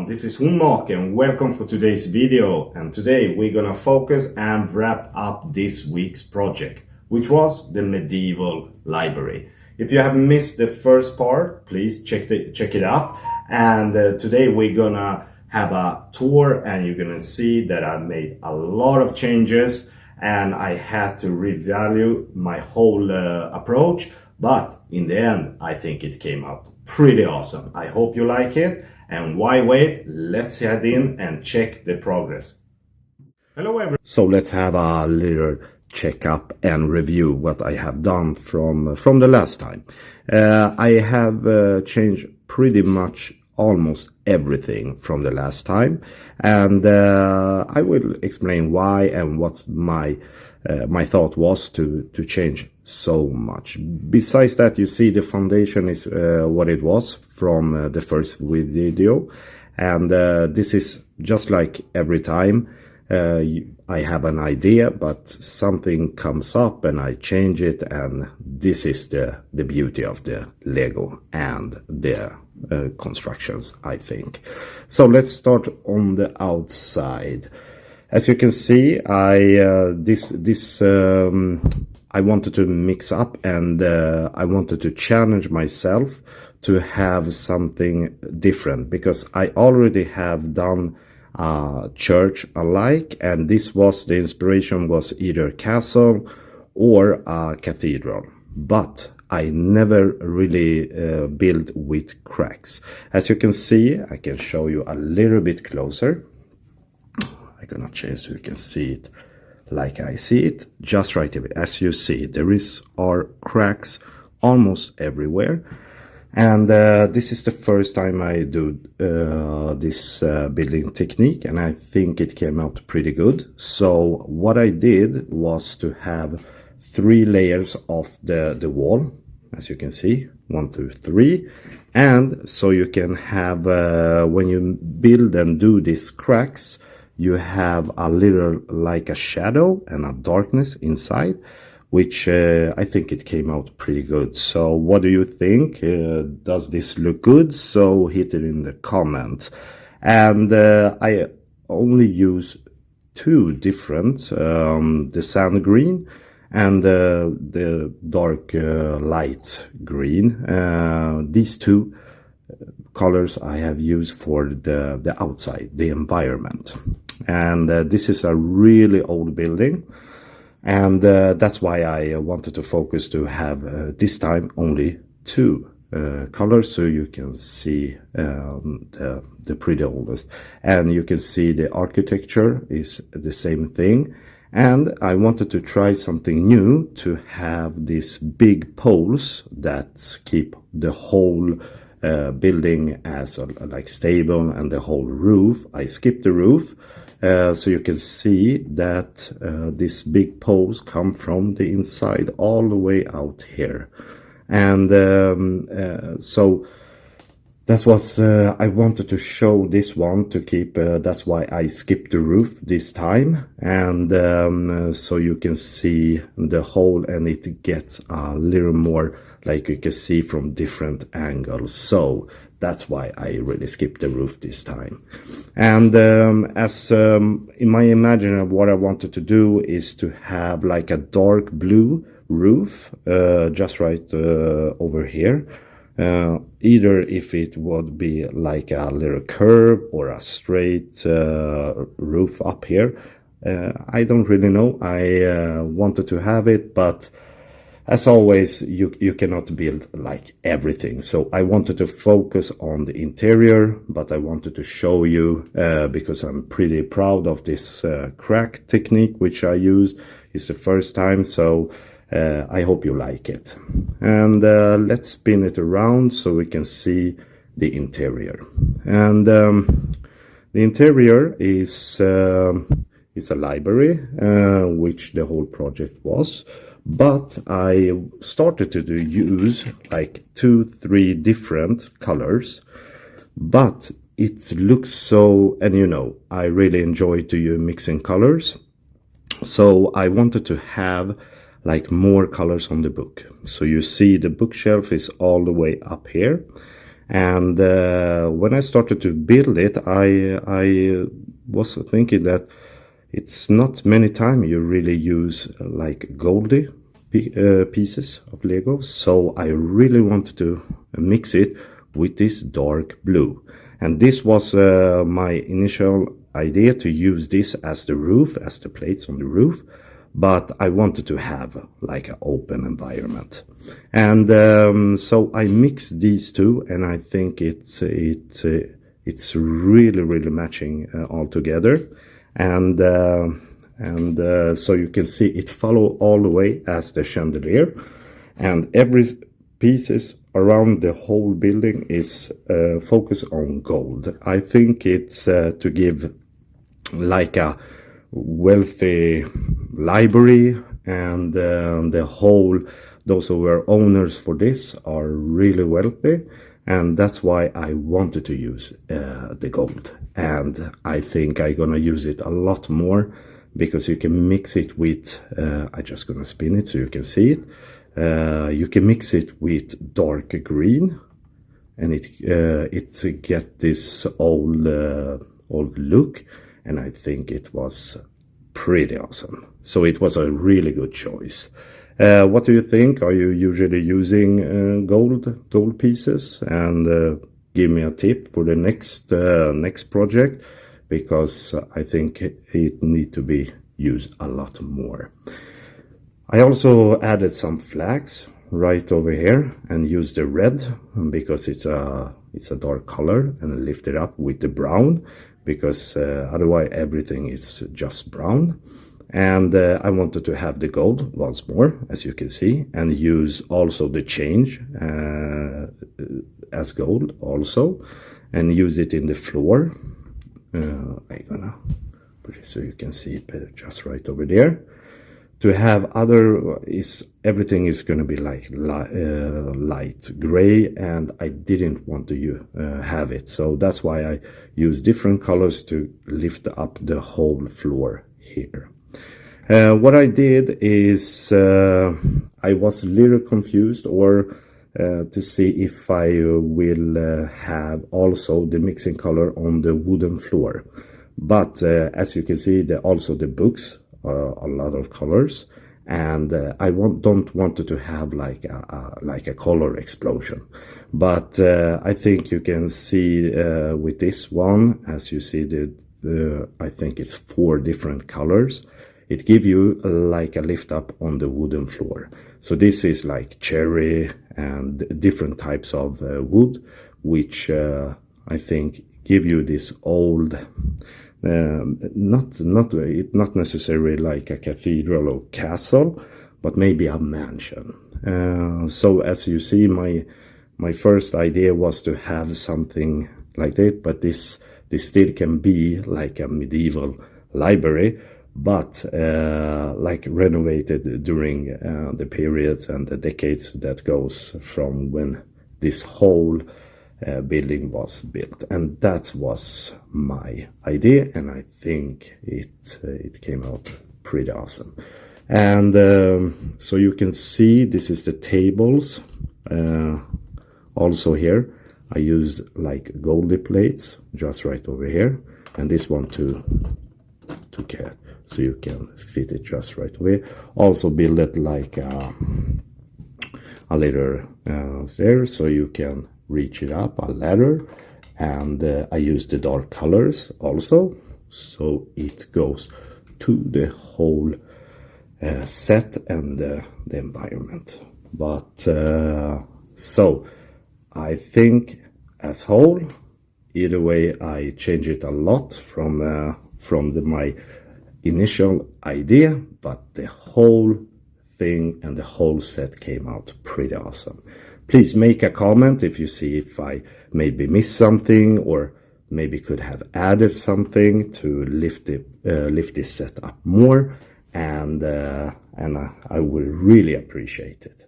everyone, this is Hunmark and welcome for today's video. And today we're gonna focus and wrap up this week's project, which was the medieval library. If you have missed the first part, please check it out. And today we're gonna have a tour and you're gonna see that I made a lot of changes and I had to revalue my whole approach. But in the end, I think it came out pretty awesome. I hope you like it. And why wait? Let's head in and check the progress. Hello everyone. So let's have a little checkup and review what I have done from the last time. I have changed pretty much almost everything from the last time, and I will explain why and what's my thought was to change so much. Besides that, you see the foundation is what it was from the first video, and this is just like every time. I have an idea, but something comes up and I change it, and this is the beauty of the Lego and the constructions, I think. So let's start on the outside. As you can see, I wanted to mix up, and I wanted to challenge myself to have something different, because I already have done church alike, and the inspiration was either castle or a cathedral, but I never really built with cracks. As you can see, I can show you a little bit closer. I'm gonna change so you can see it like I see it, just right here. As you see, are cracks almost everywhere. And this is the first time I do this building technique, and I think it came out pretty good. So what I did was to have 3 layers of the wall, as you can see, 1, 2, 3. And so you can have, when you build and do these cracks, you have a little like a shadow and a darkness inside, which I think it came out pretty good. So what do you think? Does this look good? So hit it in the comments. And I only use 2 different, the sand green and the dark light green. These 2 colors I have used for the outside, the environment. And this is a really old building. And that's why I wanted to focus to have this time only 2 colors, so you can see the pretty oldest. And you can see the architecture is the same thing. And I wanted to try something new, to have these big poles that keep the whole building as like stable, and the whole roof. I skipped the roof. So you can see that these big poles come from the inside all the way out here. And so that was, I wanted to show this one to keep, that's why I skipped the roof this time. And so you can see the whole, and it gets a little more, like you can see from different angles. So that's why I really skipped the roof this time. And as in my imagination, what I wanted to do is to have like a dark blue roof, just right over here. Either if it would be like a little curve or a straight roof up here. I don't really know. I wanted to have it, but as always, you cannot build like everything. So I wanted to focus on the interior, but I wanted to show you, because I'm pretty proud of this crack technique, which I used. It's the first time, so I hope you like it. And let's spin it around so we can see the interior. And the interior is a library, which the whole project was. But I started to use like 2-3 different colors, but it looks so, and you know, I really enjoy to mixing colors. So I wanted to have like more colors on the book. So you see the bookshelf is all the way up here, And when I started to build it, I was thinking that it's not many times you really use like goldy pieces of Lego. So I really wanted to mix it with this dark blue. And this was my initial idea, to use this as the roof, as the plates on the roof. But I wanted to have like an open environment. And so I mixed these two, and I think it's really, really matching all together. And so you can see it follow all the way as the chandelier, and every pieces around the whole building is focused on gold. I think it's to give like a wealthy library, and the whole, those who were owners for this are really wealthy, and that's why I wanted to use the gold. And I think I'm gonna use it a lot more, because you can mix it with I just gonna spin it so you can see it. You can mix it with dark green, and it get this old look, and I think it was pretty awesome. So it was a really good choice. What do you think? Are you usually using gold pieces? And give me a tip for the next project, because I think it need to be used a lot more. I also added some flags right over here and used the red because it's a dark color, and lift it up with the brown, because otherwise everything is just brown. And I wanted to have the gold once more, as you can see, and use also the change as gold also, and use it in the floor. I'm gonna put it so you can see it better, just right over there. To have other everything is going to be like light gray, and I didn't want to have it, so that's why I use different colors to lift up the whole floor here. What I did is I was a little confused, or to see if I will have also the mixing color on the wooden floor. But as you can see, also the books are a lot of colors, and I don't want it to have like a color explosion. But I think you can see with this one, as you see I think it's 4 different colors. It gives you like a lift up on the wooden floor. So this is like cherry and different types of wood, which I think give you this old, not necessarily like a cathedral or castle, but maybe a mansion. So as you see, my first idea was to have something like that, but this still can be like a medieval library, but like renovated during the periods and the decades that goes from when this whole building was built. And that was my idea, and I think it came out pretty awesome. And so you can see this is the tables. Also here I used like goldy plates just right over here, and this one to get, so you can fit it just right away. Also build it like a little stair, so you can reach it up, a ladder. And I use the dark colors also, so it goes to the whole set and the environment. But so I think as whole, either way, I change it a lot from my initial idea, but the whole thing and the whole set came out pretty awesome. Please make a comment if you see if I maybe missed something, or maybe could have added something to lift this set up more, and I will really appreciate it.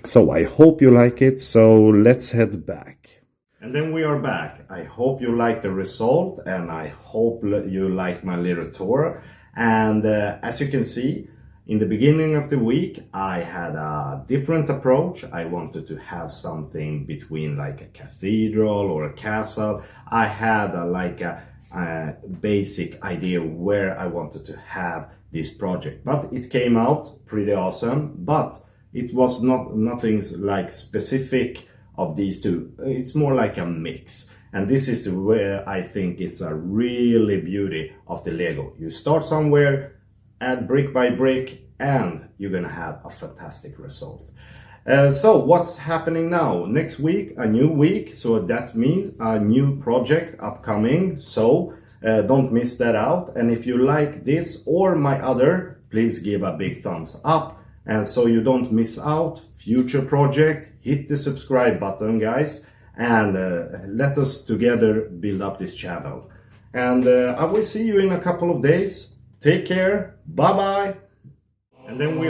So I hope you like it. So let's head back. And then we are back. I hope you like the result, and I hope you like my little tour. And as you can see, In the beginning of the week, I had a different approach. I wanted to have something between like a cathedral or a castle. I had a basic idea where I wanted to have this project, but it came out pretty awesome. But it was nothing like specific of these two. It's more like a mix. And this is where I think it's a really beauty of the Lego. You start somewhere, add brick by brick, and you're gonna have a fantastic result. So what's happening now? Next week, a new week. So that means a new project upcoming. So don't miss that out. And if you like this or my other, please give a big thumbs up. And so you don't miss out future project, hit the subscribe button, guys. And let us together build up this channel. And I will see you in a couple of days. Take care. Bye-bye. And then we